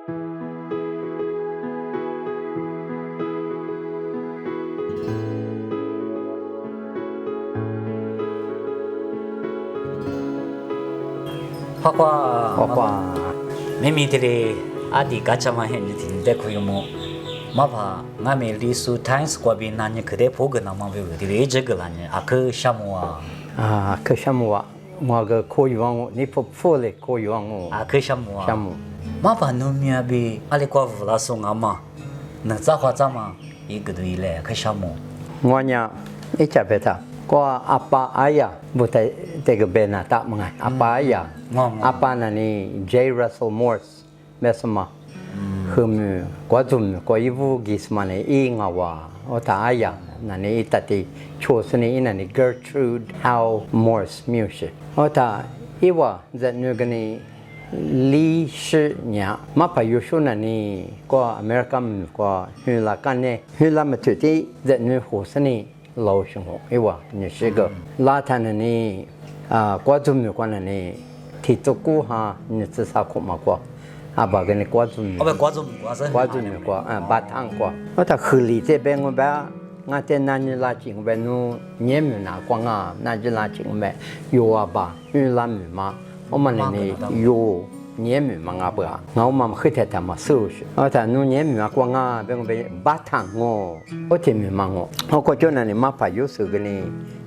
花花，明明这里阿弟家乡嘛，现在听得可以么？嘛怕俺们历史 Times 国边那年可得破个那么多的这个那年阿克项目啊。啊，克项目啊，我个可以往你破嘞可以往我。阿克项目啊。项目。嘛怕农民比阿里瓜乌拉送阿嘛，那咋话咋嘛？一个都一来克项目。我呢，一家别他。Ko apa ayah buat tega bena tak mengai apa ayah apa nani J Russell Morse mesma hum ko zum ko ibu gismane I ngawa ota ayah nani itati chosni inani Gertrude Howe Morse music ota iwa that nugani li shi nya mapa yushu nani ko American ko hula kane hula matuti that nu hosni老生活，哎哇，你是个拉他的呢国中的关的呢，提出过哈，你至少可嘛过，啊把个你国中的，国中的过，八趟过，我他河里这边我把，我在那里拉进我把弄年米拿光啊，那就拉进我把有啊吧，有拉米嘛，我们那里有。年米嘛啊不啊，我们黑太太嘛收拾，我他弄年米嘛光啊，别个别八趟我听米嘛我过去那里嘛怕有时个呢，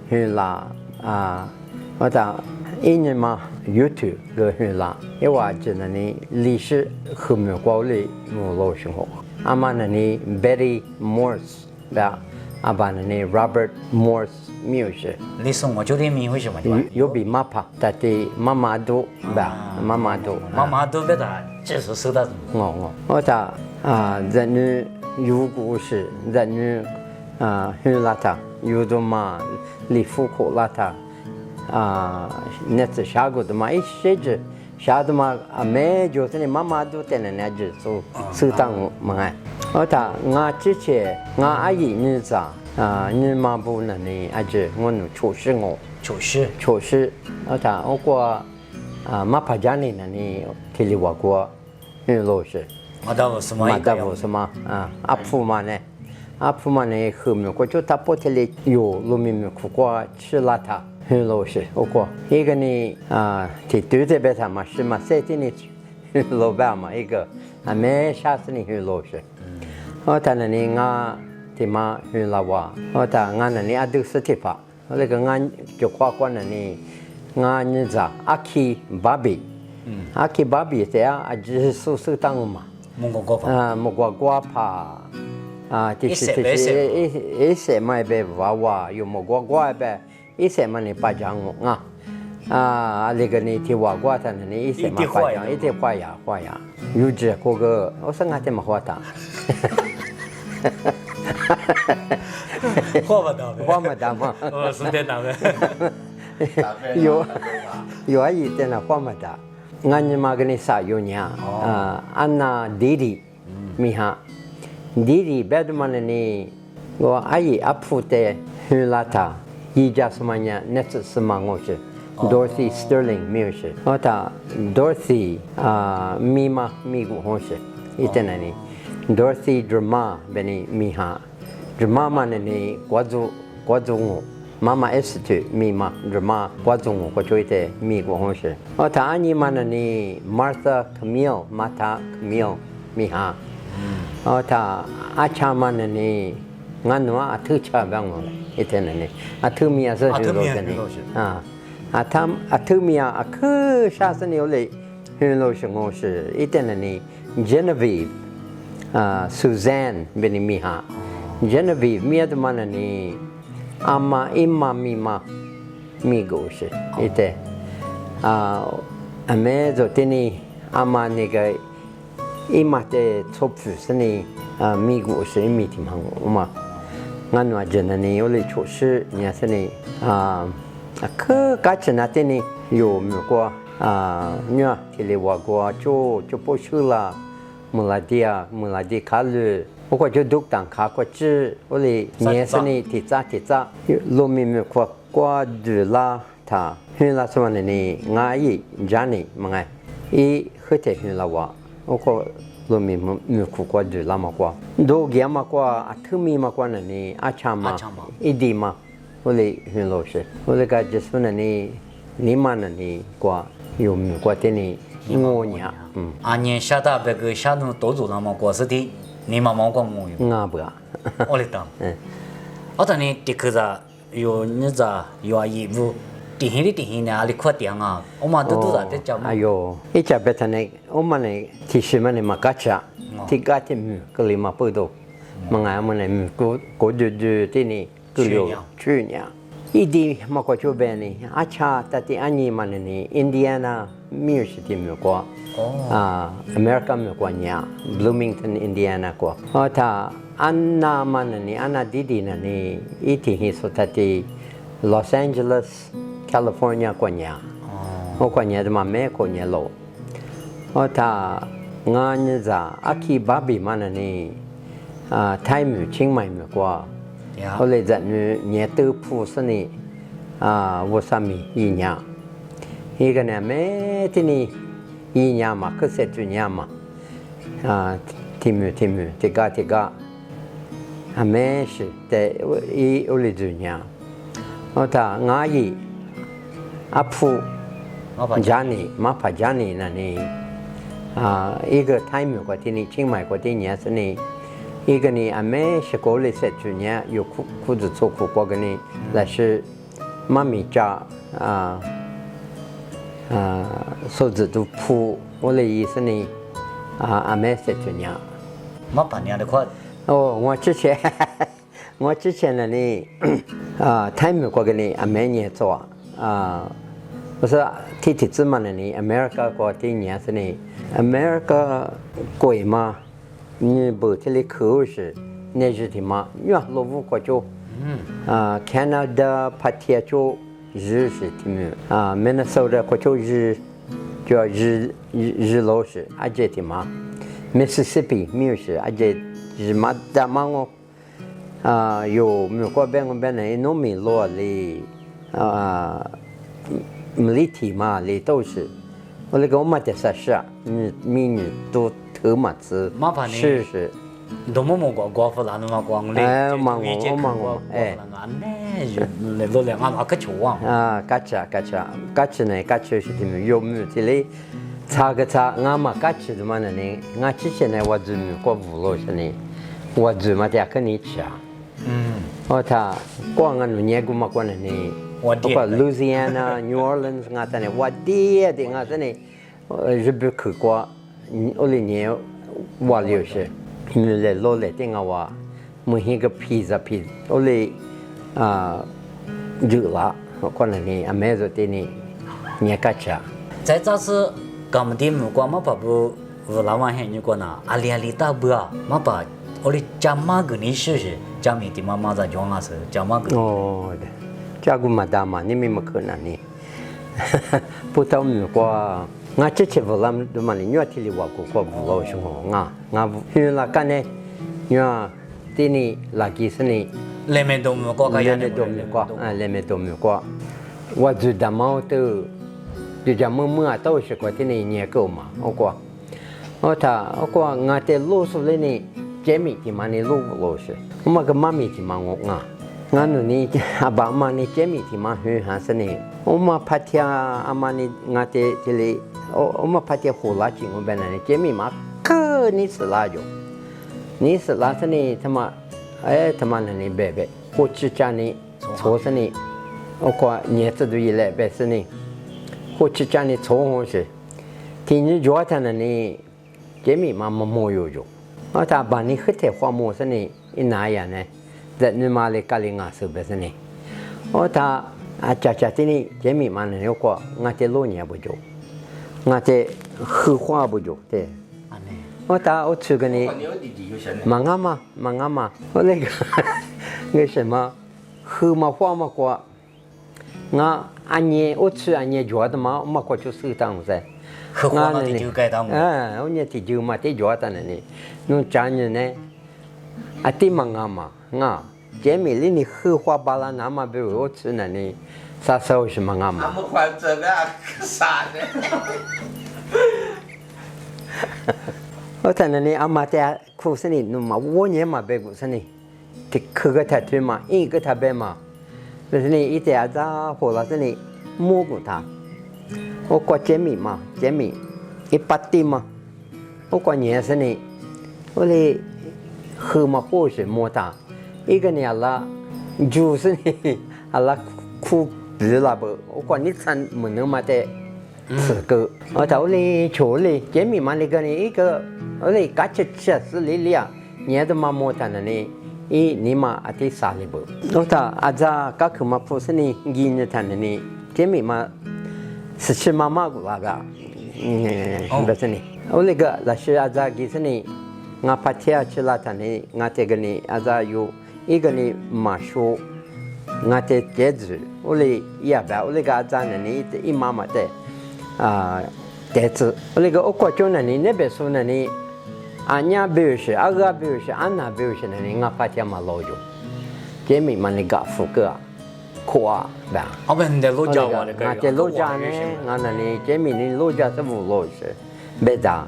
去啦我他一年嘛 YouTube 个去啦，因为我这那里历史和美国里我老生活，阿妈那里 Betty Morse 吧。阿爸那里 Robert Morse music， 你送我酒店名为什么？有比马帕，但是妈妈都吧，妈妈都别的，这是收到。我他人女有故事，人女去拉他，有的嘛里夫口拉他那次下过的嘛一些子。下的嘛没就是你妈妈都在那就收当嘛哎，我他我之前我阿姨女子你妈不那里阿姐我弄厨师我他我过马帕家里那里提里我过女老师马达沃什么阿婆嘛呢后面过就他不提里有路面面苦过吃辣他。很老实，我过一个呢提对这边他嘛是嘛，3天呢老板嘛一个没下次呢很老实，我他那里我提嘛很老哇，我他我那里都是提法，我那个我就夸那里我你知阿基巴比这样就是苏当嘛，木瓜帕这是一些买呗娃有木瓜呗。一些嘛你巴掌我那个你提瓦瓜他你一些嘛巴掌一点花呀，有这个我说俺怎么花的？花不到嘛？是的那个。有阿姨在那花不到，俺你妈跟你啥有呢？俺那弟弟，米哈，弟弟别的嘛你我阿姨阿婆的去拉他。Ija semuanya net semangoshe Dorothy Sterling music ota Dorothy mima migu hoshe itenani Dorothy drama beni miha drama mana ni kwazu mama institute mima drama kwazu ko choite migu hoshe ota ani mana ni Martha Camille miha ota acha mana ni nganwa athucha bango itenani athumia sa hylogani athumia akhu shasani ole hyloshango shi itenani Genevieve Suzanne benimiha Genevieve miadmanani ama imma mima migo shi ite amezo tini ama nega imate topfu sani migo shi mitimang uma俺娃子那里有来厨师，你是呢可干起那天呢有没过女儿提来我过就不去了，木拉地卡了，我就读当卡过去，我来你是呢提早，路面没过的啦他，现在什么呢？俺姨家里么哎，一后头现在我过 lo mi ku kwa de la ma kwa do ge ma kwa athumi ma kwa ni achama idima ole hin lo she ole ka just na ni ma na ni kwa yo mi kwa te ni ngo nya 阿年下大别个下弄多做那么过是的，你妈妈讲我有， nga ba 我来当。我当年的可咋有那咋有阿姨夫，定hin呢，阿里快点啊，我妈都在在讲。 ayo icha betane o mane ti shimane makacha ti gati mu kali ma podo manga mane mu ko de ti ni kulio chunya idi ma ko chu beni acha tati ani mane ni Indiana University mu ko America mu ko nya Bloomington Indiana ko ota anna mane ni anna didi na ni iti hi so tati Los Angeles California ko nya o ko nya ma me ko nya lo ota nga nya za aki babi mana ni thai mu ching mai mu kwa o le za nu nye tu pu sa ni wo sa mi yi nya hi ga na me ti ni yi nya ma ka se tu nya ma ti mu ti ga a me shi te i o le du nya ota nga yi apu jani ma pa jani na ni 一个 time 过的你清迈过的年是呢，一个呢俺们是过来是去年有裤子做裤过个呢，那是妈咪家手指都铺，我的意思呢俺们是去年。妈半年的快。哦，我之前呢time 过个呢俺们也做我说提子嘛呢，America 过的年是呢。 America 贵嘛，你不提里口是那是的嘛，你啊罗武国就Canada 帕铁就日是的嘛，Minnesota 国就日叫日老是阿姐的嘛 ，Mississippi 没有是阿姐日嘛大嘛我有美国边呢农民罗里米体嘛里都是。 我那个我妈的啥事啊？民女都头嘛子，是。都么光复那么光嘞？哎，忙我，哎。那都两俺个球啊。嘎吱呢？嘎吱是的么？有么这里查俺嘛嘎吱的嘛呢？俺之前呢，我做么过五路是呢？我做嘛的跟你吃啊。我他光俺们年过嘛过呢？ 我过 Louisiana、New Orleans 我在那，我爹的我在那，日本去过，我那年我留是，你来老来的我，每一个披萨，我那热了，我过那呢，阿妹说的呢，你干啥？在这是咱们的木瓜嘛，把不老晚黑你过那，阿里大不啊，嘛把我的家妈跟你试试，家里的妈妈在讲啊是，家妈跟。哦。 jago madama ni mi makuna ni puta mi kwa nga cheche volam do mani nywa tili wa ko lo shu nga hu la kane nywa tini la kisni le me do mi kwa ka ya le me do mi kwa wa zu da ma to ju ja mu to shi kwa tini nye ko ma o kwa nga te lo su le ni jemi ti mani lo shi ma ga mami ti ma nga 俺那里阿爸妈呢，姐妹们很还是呢。我们拍天阿妈呢，俺这里，我们拍天火辣椒，我本来呢，姐妹们可你是辣椒，你是辣是呢，他妈那里白，我只家呢，错是呢，我看年子都一来白是呢，我只家呢错红是，天你觉得呢，姐妹们没有用，我他把你黑天花木是呢，一哪样呢？ 在你妈的家里俺是不是呢？我他家的呢，姐妹们呢有过，俺在老年不久，俺在后花不久对。我去个呢，忙啊嘛，我那个那什么后嘛花嘛过，俺我去觉得嘛，我过去收当噻。后花嘛就该当。我年地就嘛得觉得呢，侬家人呢，得忙啊嘛，姐妹里你后花巴拉那么被我吃呢你，啥时候是忙啊嘛？俺们换这个啥呢？我在那里阿妈在苦生里，弄嘛我年嘛别苦生里，这去个他推嘛，一个他别嘛，就是你一点子火了生里摸过他，我过揭秘嘛，揭秘一把地嘛，我过年生里，我哩喝嘛火是摸他，一个年了，就是你阿拉苦比了不，我过你参没能嘛的。此个，我到里chỗ里，揭秘嘛那个呢一个，我哩嘎吃吃是里里啊，你都嘛摸他那里，你嘛阿弟啥里不？我到阿扎嘎克嘛不是你印着他那里，揭秘嘛是吃妈妈个吧？不是你，我那个那是阿扎给是你，我怕天吃了他那，我这个呢阿扎有一个呢马说，我这戒指，我哩也白，我那个阿扎那里一妈妈的。袋子，那个我过去那里那边说那里，俺家比如是，阿个比如是，俺那比如是那里，我发现嘛老久，这面嘛那个副个，苦啊，吧？我们在老家话的俺在老家呢，俺那里这面的老家是无老是，别的，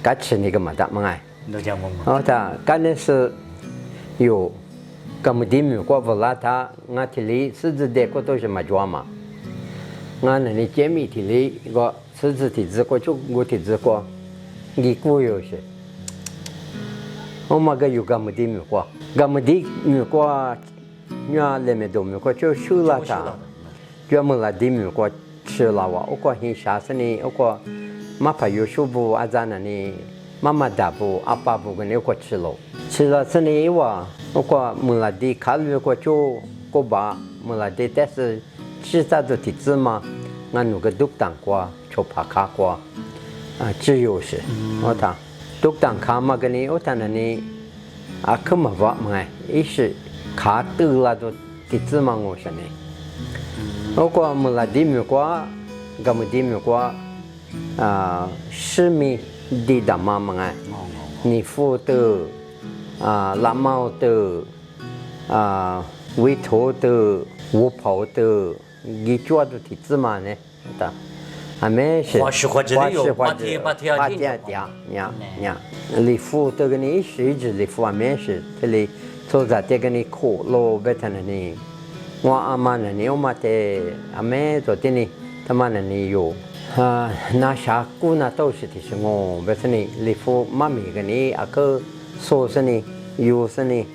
该吃那个嘛的嘛哎，老家么？哦，他刚才是有，咁么地面过不拉他，俺这里狮子的过都是嘛抓嘛。我那里揭秘题里个狮子题子过就我题子过，你过有些，我嘛个有个么地没过，个么地没过，你那没都没过就收了他，就么啦地没过吃了哇，我过很傻是呢，我过嘛怕有收不阿赞那里，妈妈打不阿爸不跟你过吃了，吃了是呢哇，我过么啦地考虑过就过吧，么啦地但是。吃啥子体质嘛？俺那个独当过，就怕卡过，只有是，我他独当卡嘛，跟你我他那里可么话嘛？一是卡得了都体质嘛，我说呢。我过么啦地没过，个么地没过，市民地大嘛嘛哎，你付的拉毛的委托的我跑的。你做的体质嘛呢？的，还没是花式呀，礼服这个你是一直礼服还没是，这里做在这个你苦lo betul那里，我阿妈那里我妈的还没做的呢，他妈那里有那啥姑那都是的是我betul呢，礼服妈咪个你阿个说是呢。有是呢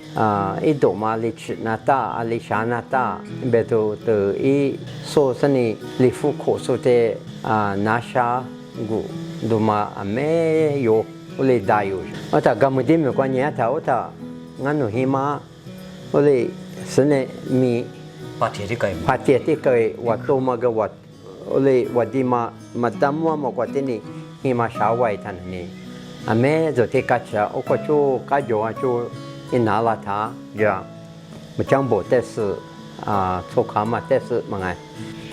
itu mali nata ali shanata beto te so seni lifu ko so te nasha gu duma ame yo ole dayo ata gamudi me kwa nya ta ota ngano hima ole sene mi patie ti kai wato maga wat ole wadima madamwa mo kwa tini hima shawai tanani ame zo te kacha o ko chu ka jo a chu ina la ta ya ma chang bo te su cho ka ma te su ma ngai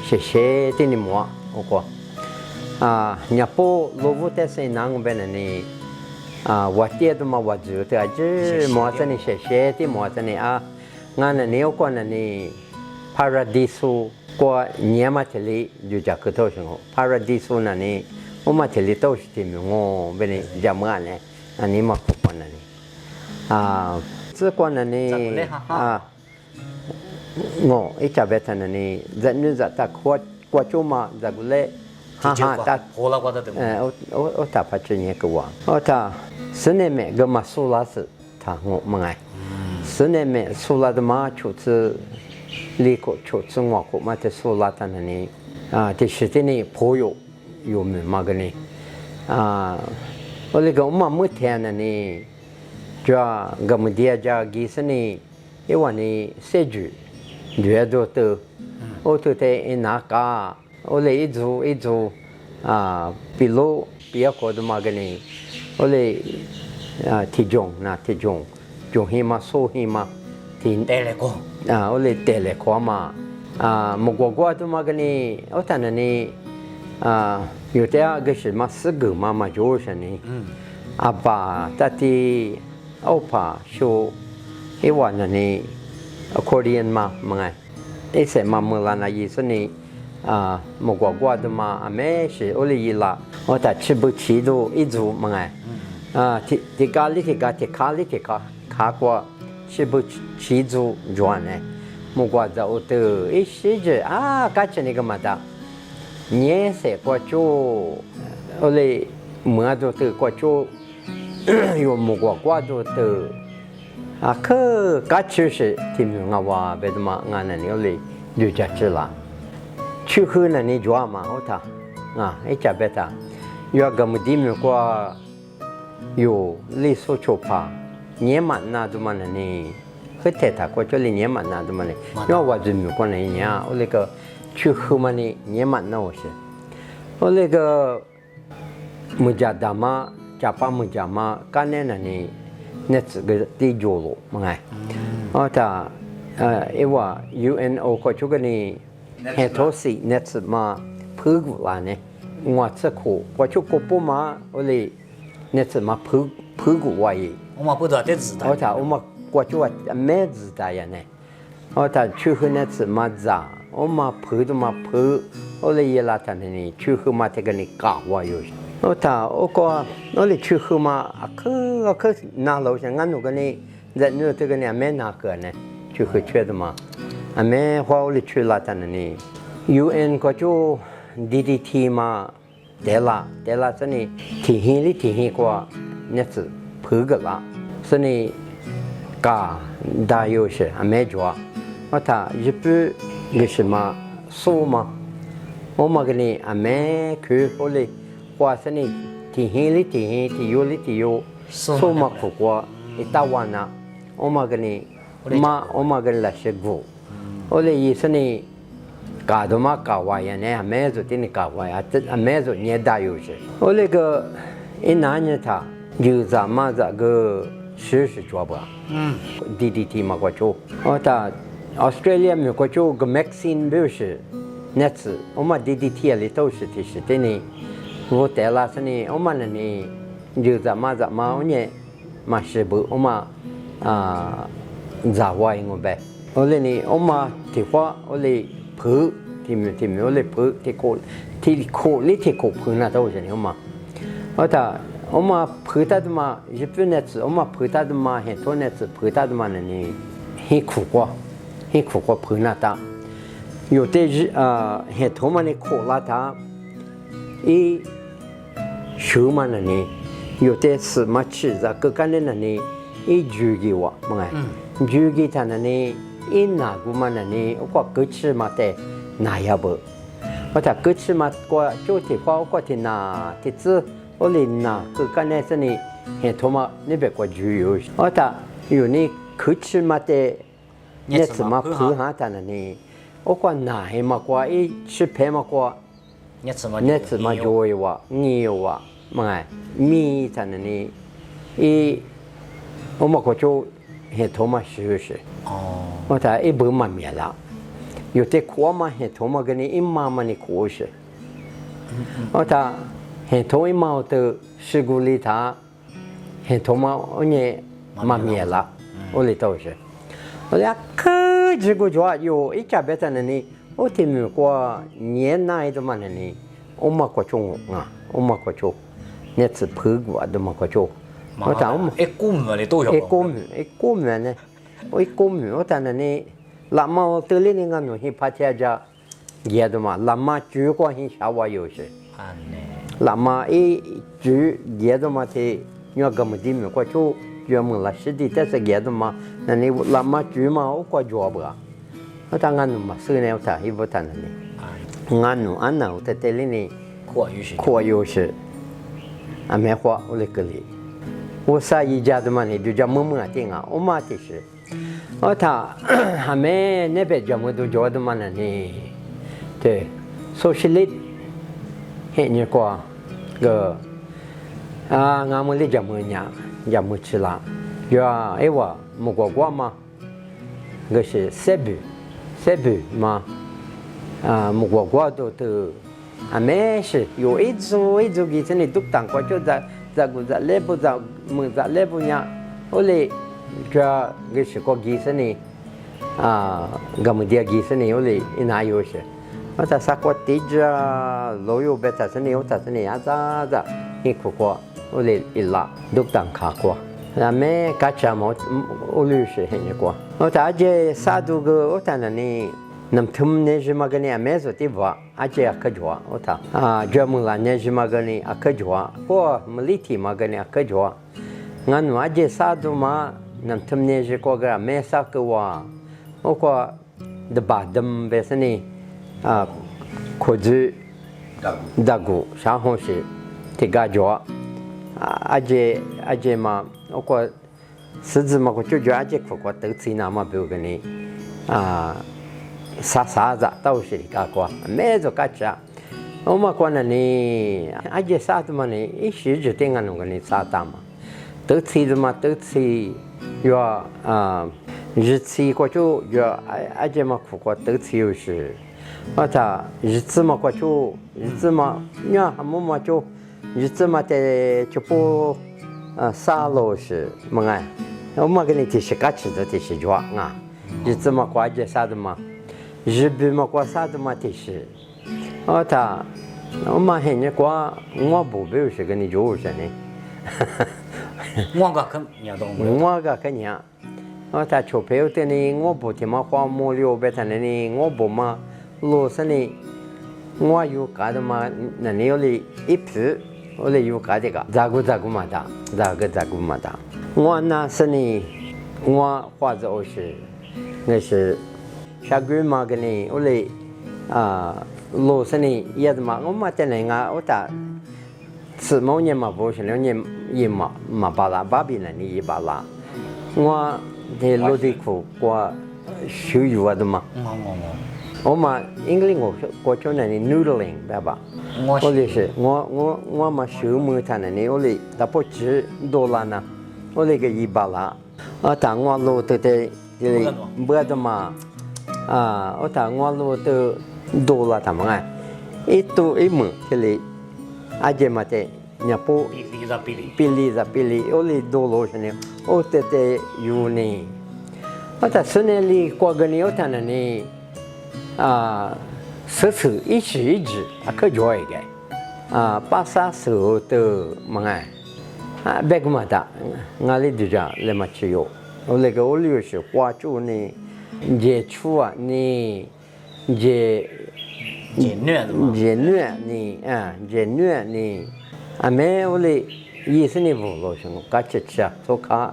she ti ni mo o ko nya po lo vu te se nang ben ni wa tie to ma wa ju te a ji mo ta ni she ti mo ta ni nga na ni o ko na ni paradiso ko nya ma te li ju ja ko to sho paradiso na ni我嘛这里都是的，我本来家么呢，你嘛不管了呢，只管了呢，我一家别谈了呢，人家在他过去嘛，在过来，他我打发这年个话，我他10年没个嘛苏拉是他我们哎，10年没苏拉的嘛就是离过就是我过嘛的苏拉他那里这是的呢朋友。有没嘛个呢？我那个我们每天呢呢，就个么地家几十呢，因为呢设置，越多的，我都在那个，我来一组比如比较高的嘛个呢，我来体重重起嘛，瘦起嘛，带来过我来带来过嘛，么过的嘛个呢，我谈的呢。有的个是嘛4个妈妈就是呢，阿爸、tati、欧巴、修，一晚上呢，accordion 嘛，嘛哎，一些嘛木兰那意思呢，么过的嘛，阿妹是我哩啦，我他吃不吃都一组嘛哎，提咖喱提咖提咖喱提咖过吃不吃组转呢，木瓜子我都一时着啊，嘎吃那个嘛的，年色过就，我嘞么都都过就，有木瓜都都。可嘎吃是听明我话，别的嘛，俺那里嘞就吃吃啦。去喝那里抓嘛，好他，一家别他，要个么地面过，有类似做法，年满那都嘛那里，喝太他过这里年满那都嘛嘞，要我就没过那年，我那个去喝嘛呢年满那我是，我那个木家大嘛，家把木家嘛，干那那里。那这个地主了，嘛哎，他因为 UNO 过去个呢，很多事那次嘛，普古啦呢，我这苦过去过不嘛，我嘞那次嘛普古话耶，我们不知道这字的，我们过去话没字的呀呢，他去后那次嘛咋，我们普都嘛普，我嘞也拉他呢，去后嘛这个呢搞话有。我哩去后嘛，可拿楼上俺那个呢，在那这个呢没拿个呢，去后去的嘛，没花我哩去拉他呢，UN 个就 DDT 嘛，得啦这呢，提现过，那是破个啦，是呢，嘎大有些没做，日本个什么数嘛，我们个呢没去我哩。话是呢，提有，数码不过一大晚呐，我们个呢，我们个来学过，我嘞意思呢，搞的嘛搞完呀呢，没做的呢搞完呀，这没做年代有些，我那个一拿呢他就咱们这个实时做吧，DDT 嘛过做，他 Australia 没过做个 vaccine 不是，那次我们 DDT 里都是的是的呢。我带了是呢，我们那里就咱们我呢，嘛是不我们咋话应该呗？我那里我们的话，我嘞婆，听没？我嘞婆的口婆那都是呢嘛。我们婆他的嘛，日本那次我们婆他的嘛，很多那次婆他的嘛那里很苦过婆那的，有的很多嘛的苦了他，手嘛那里有的是嘛吃着，各干的那里煮给我，嘛煮给他那里拿过嘛那里，我各吃嘛的拿呀不，各吃嘛过就的话我的拿的子，我哩拿各干的是呢，很多嘛那边过煮有，有呢各吃嘛的，那次嘛喝下他那里，我拿还嘛过吃配嘛过。那次嘛就有啊，你有啊，嘛米在那里，我们过就很多嘛是，我一不嘛灭了，有的苦嘛很多嘛跟你一妈嘛你苦是，我很多一毛的事故里他，很多嘛我呢嘛灭了，我里头是，我俩可这个就有一家别在那里。我听没过年那一种嘛呢？我们过中我们过中，那次破过都没过中。我讲我们一股米的都有。一股米呢，我讲那里，那么我这里那个东西怕家家，也的嘛，那么煮过很少我有些。那么煮也的嘛的，要个么地没过中，专门来吃的，但是也的嘛，那你那么煮嘛，我过做不啊？我讲俺嘛，所以呢，我一不谈了呢。俺我在这里呢，课有时，没花我那个里，我啥一家的嘛呢，就叫么听啊，我妈的是，还没那边叫么都叫的嘛呢，对，所以嘞，你过个俺们里叫么呀，叫么吃啦，要我过嘛，个是塞布嘛，过都没事，有一组给这里都当过就在内部在内部呢，我嘞这个是个给这里，个么的给这里我嘞哪有些，我在啥个地着老有别在这里，我在这里呀咋，你看过，我来一拉都当看过。那me kaca mau ulusi hanya kwa. Ota aje sadu ge ota nani nam thum ne jima gani amezo tiwa aje akajwa ota. Jamula ne jima gani akajwa ko meliti magani akajwa. Nganu aje sadu ma nam thum ne je ko ga mesa kwa. Oko de badam besani koju dagu shahonshi tigajwa. aje ma oko sizi ma ko jo aje ko ta tsi na ma bu gani sa za tao shi ka kwa me zo ka cha o ma kwa na ni aje sa tu ma ni i shi ji ting an gani sa ta ma ta tsi yo ji tsi ko jo yo aje ma ko ta tsi yo shi ma ta ji tsi ma ko jo ji tsi ma nya mo ma jo日子嘛的就不沙漏是么哎，我们给你提示嘎吃的提示抓啊，日子嘛挂着啥的嘛，日币嘛挂啥的嘛提示，我们现在挂我不表示跟你就是呢，我个肯也懂不？我个肯呀，钞票的呢，我不听嘛花木料别谈的呢，我不嘛罗是呢，我有干的嘛，那你有哩一批。我来有干这个，咋个嘛的，我那是呢，我或者我是，那是下个月嘛个呢，我来罗是呢，也是嘛，我嘛在那个我打，吃某年嘛不是2年也嘛巴拉巴比那里也巴拉，我在罗地库我收入的嘛。我嘛，英语我叫那里 noodling， 对吧？我就是我嘛收木他那里，我哩打不止$呢，我哩个100啦。但我录的这里不的嘛，我但我录的$他们哎，itu imu这里，aja mate nyapu pilih，我哩$是呢，我这有呢，我但是呢哩过个呢，我他那里。sesu一直可joy ke pasal su tu mangai beg mata ngali dija le machiyo ole ke olio shi hua chu ni je chua ni je nue ni ame ole yi se ni bu lo shi ka cha so ka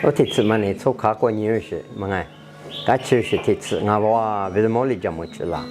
o ti tsu mani so ka ko ni shi mangai 嘎吃是这次，俺娃为什么来这么吃啦？